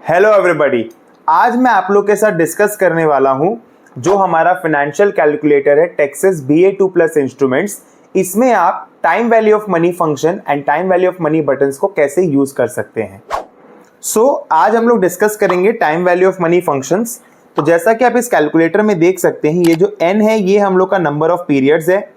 Hello everybody, आज मैं आप लोग के साथ डिस्कस करने वाला हूं जो हमारा फाइनेंशियल कैलकुलेटर है टेक्सस BA2 प्लस इंस्ट्रूमेंट्स। इसमें आप time value of money function and time value of money buttons को कैसे यूज कर सकते हैं। आज हम लोग डिस्कस करेंगे time value of money functions. तो जैसा कि आप इस कैलकुलेटर में देख सकते हैं, ये जो n है ये हम लोग का नंबर ऑफ पीरियड्स है।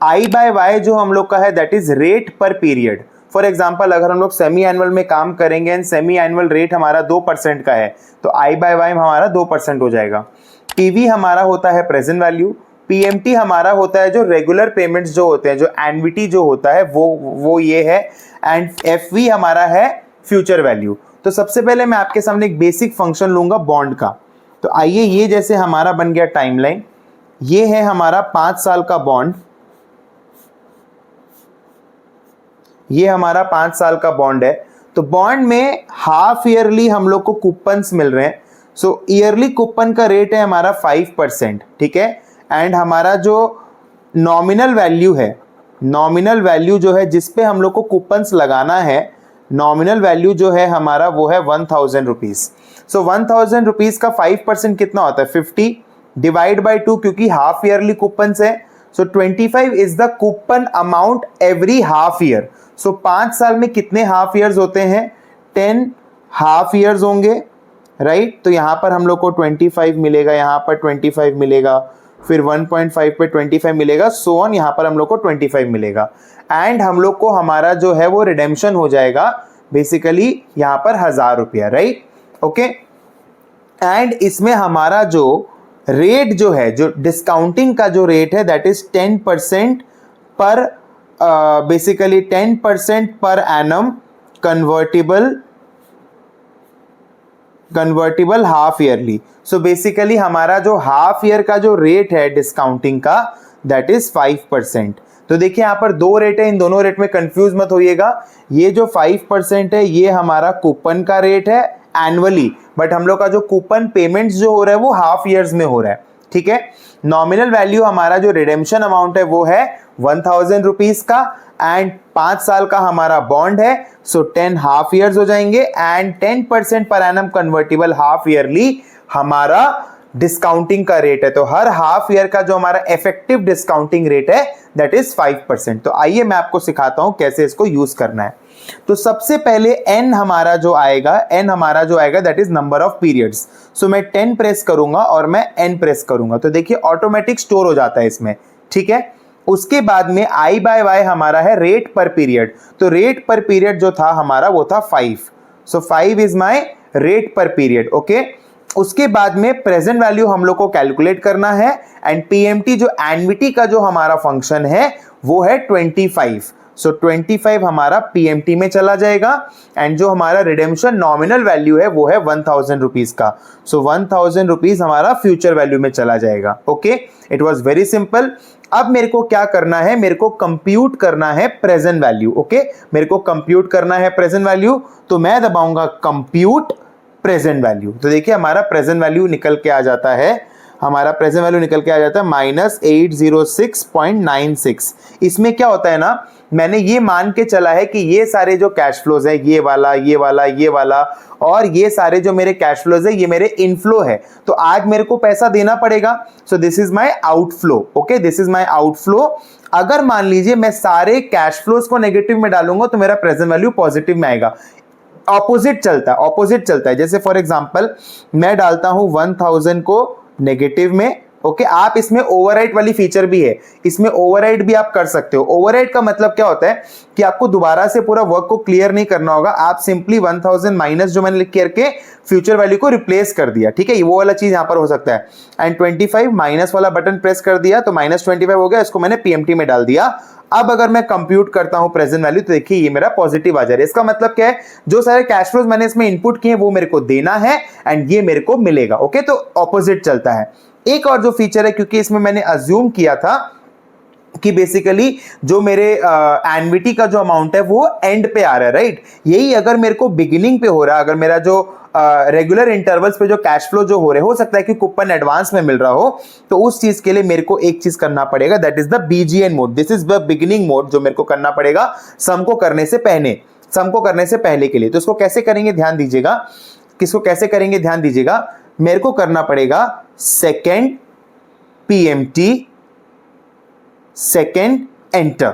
I/Y जो हम लोग का है दैट इज रेट पर पीरियड। फॉर एग्जाम्पल अगर हम लोग सेमी एनुअल में काम करेंगे एंड सेमी एनुअल रेट हमारा 2% का है तो I/Y हमारा 2% हो जाएगा। PV हमारा होता है प्रेजेंट वैल्यू। PMT हमारा होता है जो रेगुलर पेमेंट्स जो होते हैं, जो एन्युटी जो होता है वो ये है। एंड FV हमारा है फ्यूचर वैल्यू। तो सबसे पहले मैं आपके सामने एक बेसिक फंक्शन लूंगा बॉन्ड का। तो आइए, ये जैसे हमारा बन गया टाइमलाइन, ये है हमारा 5 साल का बॉन्ड। ये हमारा 5 साल का बॉन्ड है। तो बॉन्ड में हाफ ईयरली हम लोग को कूपन्स मिल रहे हैं। सो ईयरली कूपन का रेट है हमारा 5%, ठीक है। एंड हमारा जो नॉमिनल वैल्यू है, नॉमिनल वैल्यू जो है जिस पे हम लोग को कूपन्स लगाना है, नॉमिनल वैल्यू जो है हमारा वो है 1000 रुपीज। सो 1000 रुपीज का 5% कितना होता है 50 डिवाइड बाई 2, क्योंकि हाफ ईयरली कूपन्स है। So 25 is the coupon amount every half year. So 5 साल में कितने हाफ ईयर्स होते हैं, 10 हाफ ईयर्स होंगे, राइट। तो यहाँ पर हम लोग को 25 मिलेगा, यहाँ पर 25 मिलेगा, फिर 1.5 पे 25 मिलेगा, सो ऑन यहाँ पर हम लोग को 25 मिलेगा। एंड हम लोग को हमारा जो है वो रिडेम्पशन हो जाएगा बेसिकली यहाँ पर 1000 रुपया, राइट, ओके। एंड इसमें हमारा जो रेट जो है, जो डिस्काउंटिंग का जो रेट है दैट इज 10% पर basically 10% per annum convertible half yearly. So basically हमारा जो हाफ ईयर का जो रेट है डिस्काउंटिंग का दैट इज 5%। तो देखिए यहाँ पर दो रेट है, इन दोनों रेट में कंफ्यूज मत होइएगा। ये जो 5% है ये हमारा कूपन का रेट है एनुअली, बट हम लोग का जो कूपन पेमेंट्स जो हो रहा है वो हाफ ईयर्स में हो रहा है, ठीक है। नॉमिनल वैल्यू हमारा जो रिडेम्पशन अमाउंट है वो है 1000 रुपीज का। एंड 5 साल का हमारा बॉन्ड है, सो 10 हाफ ईयर्स हो जाएंगे। And 10% per annum convertible half yearly हमारा डिस्काउंटिंग का रेट है। तो हर हाफ ईयर का जो हमारा इफेक्टिव डिस्काउंटिंग रेट है दैट इज 5%। तो आइए मैं आपको सिखाता हूं कैसे इसको यूज करना है। तो सबसे पहले n हमारा जो आएगा that is number of periods. So मैं 10 प्रेस करूंगा और मैं n प्रेस करूंगा, तो देखिए ऑटोमेटिक स्टोर हो जाता है इसमें, ठीक है। उसके बाद में I/Y हमारा है रेट पर पीरियड। तो रेट पर पीरियड जो था हमारा वो था 5। सो 5 इज माय रेट पर पीरियड, ओके। उसके बाद में प्रेजेंट वैल्यू हम लोग को कैलकुलेट करना है। एंड PMT जो एन्युटी का जो हमारा फंक्शन है वो है 25। सो 25 हमारा PMT में चला जाएगा। एंड जो हमारा रिडेम्पशन नॉमिनल वैल्यू है वो है 1000 रुपीज का। सो 1000 रुपीज हमारा फ्यूचर वैल्यू में चला जाएगा, okay. It was very simple. अब मेरे को क्या करना है, मेरे को कंप्यूट करना है प्रेजेंट वैल्यू, ओके। मेरे को कंप्यूट करना है प्रेजेंट वैल्यू, तो मैं दबाऊंगा कंप्यूट प्रेजेंट वैल्यू। तो देखिए हमारा प्रेजेंट वैल्यू निकल के आ जाता है, हमारा प्रेजेंट वैल्यू निकल के आ जाता है -806.96। इसमें क्या होता है ना, मैंने ये मान के चला है कि ये सारे जो कैश फ्लोज है, ये वाला ये वाला ये वाला और ये सारे जो मेरे कैश फ्लोज है ये मेरे इनफ्लो है। तो आज मेरे को पैसा देना पड़ेगा। So this is my outflow, okay, this is my outflow. अगर मान लीजिए मैं सारे कैश फ्लोज को नेगेटिव में डालूंगा तो मेरा प्रेजेंट वैल्यू पॉजिटिव में आएगा। ऑपोजिट चलता है। जैसे फॉर एग्जांपल मैं डालता हूं 1000 को नेगेटिव में, ओके। आप इसमें ओवरराइट वाली फीचर भी है, इसमें ओवरराइट भी आप कर सकते हो। ओवरराइट का मतलब क्या होता है कि आपको दोबारा से पूरा वर्क को क्लियर नहीं करना होगा, आप सिंपली 1000 माइनस जो मैंने लिख करके फ्यूचर वैल्यू को रिप्लेस कर दिया, ठीक है। वो वाला चीज यहां पर हो सकता है। एंड 25 माइनस वाला बटन प्रेस कर दिया तो -25 हो गया, इसको मैंने PMT में डाल दिया। अब अगर मैं कंप्यूट करता हूं प्रेजेंट वैल्यू तो देखिए ये मेरा पॉजिटिव आ जा रहा है। इसका मतलब क्या है, जो सारे कैश फ्लोज मैंने इसमें इनपुट किए वो मेरे को देना है एंड ये मेरे को मिलेगा, ओके। तो ऑपोजिट चलता है। एक और जो फीचर है, क्योंकि इसमें मैंने अज्यूम किया था कि बेसिकली जो मेरे एन्युटी का जो अमाउंट है वो एंड पे आ रहा है, राइट। यही अगर मेरे को बिगिनिंग पे हो रहा है, अगर मेरा जो रेगुलर इंटरवल्स पे जो कैश फ्लो जो हो सकता है कि कूपन एडवांस में मिल रहा हो, तो उस चीज के लिए मेरे को एक चीज करना पड़ेगा, that is the BGN mode. This is the beginning mode जो मेरे को करना पड़ेगा सम को करने से पहले के लिए। तो इसको कैसे करेंगे ध्यान दीजिएगा। किसको कैसे करेंगे ध्यान दीजिएगा, मेरे को करना पड़ेगा सेकेंड PMT सेकेंड एंटर।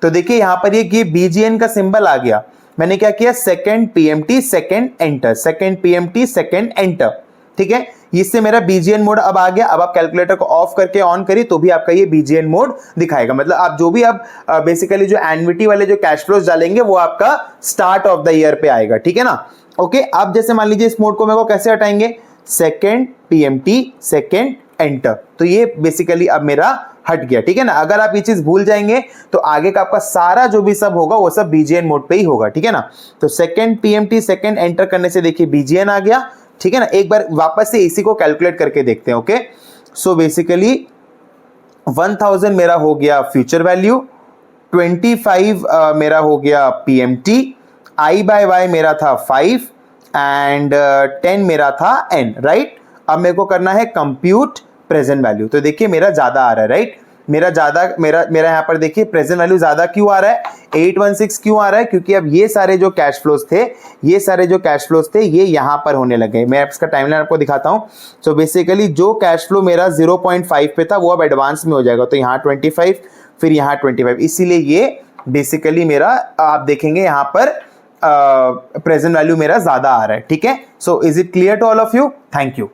तो देखिए यहां पर ये BGN का सिंबल आ गया, मैंने क्या किया second PMT second enter, second PMT second enter, ठीक है। इससे मेरा BGN मोड अब आ गया। अब आप कैलकुलेटर को ऑफ करके ऑन करिए तो भी आपका ये BGN मोड दिखाएगा, मतलब आप जो भी आप बेसिकली जो एन्युटी वाले जो कैश फ्लोज डालेंगे वो आपका स्टार्ट ऑफ द ईयर पे आएगा, ठीक है ना। ओके, अब जैसे मान लीजिए इस मोड को मेरे को कैसे हटाएंगे, सेकेंड PMT सेकेंड एंटर, तो ये बेसिकली अब मेरा हट गया, ठीक है ना। अगर आप ये चीज भूल जाएंगे तो आगे का आपका सारा जो भी सब होगा वो सब BGN मोड पे ही होगा, ठीक है ना। तो सेकेंड PMT सेकेंड एंटर करने से देखिए BGN आ गया, ठीक है ना। एक बार वापस से इसी को कैलकुलेट करके देखते हैं। ओके, सो बेसिकली 1000 मेरा हो गया फ्यूचर वैल्यू, 25 मेरा हो गया PMT, I/Y मेरा था 5 एंड 10 मेरा था N, राइट। अब मेरे को करना है कंप्यूट प्रेजेंट वैल्यू, तो देखिए मेरा ज्यादा आ रहा है, राइट। मेरा यहाँ पर देखिए प्रेजेंट वैल्यू ज्यादा क्यों आ रहा है, 816 क्यों आ रहा है, क्योंकि अब ये सारे जो कैश फ्लोज थे ये यहाँ पर होने लगे। मैं इसका टाइमलाइन आपको दिखाता हूँ। सो बेसिकली जो कैश फ्लो मेरा 0.5 पे था वो अब एडवांस में हो जाएगा, तो यहाँ 25 फिर यहाँ 25, इसीलिए ये बेसिकली मेरा आप देखेंगे यहाँ पर प्रेजेंट वैल्यू मेरा ज्यादा आ रहा है, ठीक है। So is it clear to all of you? Thank you.